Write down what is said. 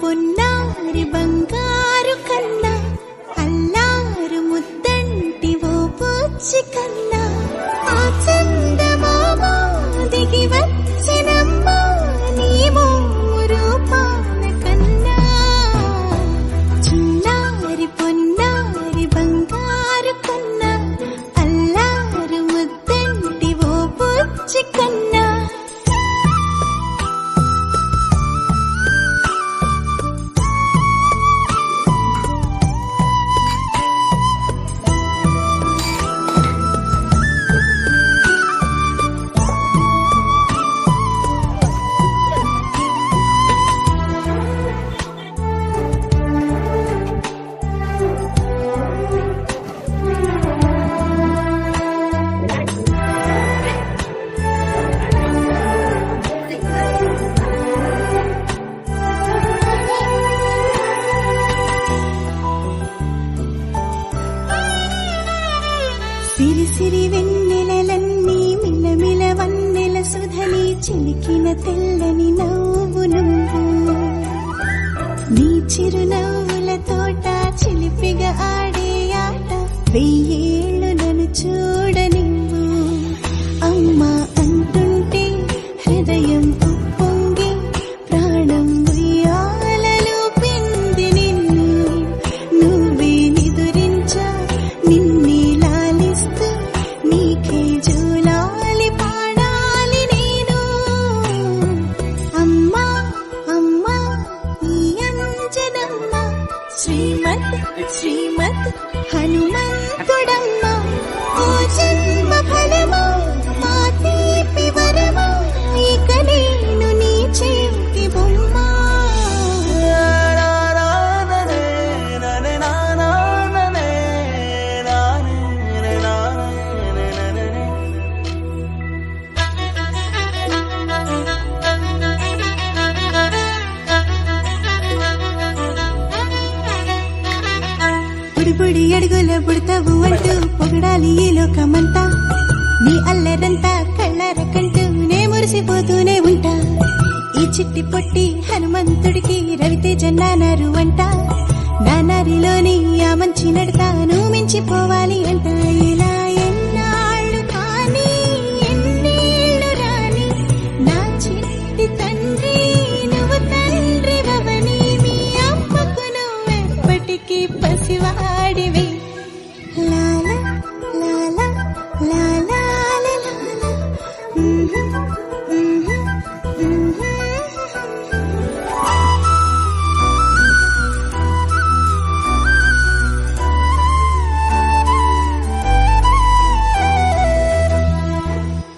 పొన్నారి బంగారు కన్నా అల్లారు ముద్దంటి ఓ పూచి కన్నా ఆ చందమామ దిగి వచ్చినమ్మా నీ రూపాన కన్నా చిన్నారి పొన్నారి బంగారు కన్నా అల్లారు ముద్దంటి ఓ పూచి కన్నా సిరి సిరి వెన్నెలలన్నీ మిలమిల వన్నెల సుధని చిలికిన తెల్లని నవ్వు నువ్వు నీ చిరునవ్వుల తోట చిలిపిగా ఆడే ఆట వెయ్యేళ్ళు నన్ను చూడనివ్వు అమ్మా అంటుంటే హృదయం ఉప్పొంగి ప్రాణం ఉయ్యాలలో పిండి నిన్ను నువ్వే నిదురించా నిన్నే నీకే జూలాలి పాడాలి నేను అమ్మా అమ్మా ఈ అంజనమ్మ శ్రీమత్ శ్రీమత్ హనుమంతుడమ్మ ఓ జన్మ ఫలమా మా తీపి వరమా ఇక నేను నీ చేతి బొమ్మ బుడి అడుగుల బుడతావు అంటూ పొగడాలి ఈ లోకమంతా నీ అల్లరంతా కళ్ళారకంటూ నే మురిసిపోతూనే ఉంటా ఈ చిట్టి పొట్టి హనుమంతుడికి రవితేజ నానారు అంట నానారిలోని ఆ మంచి నడతాను మించిపోవాలి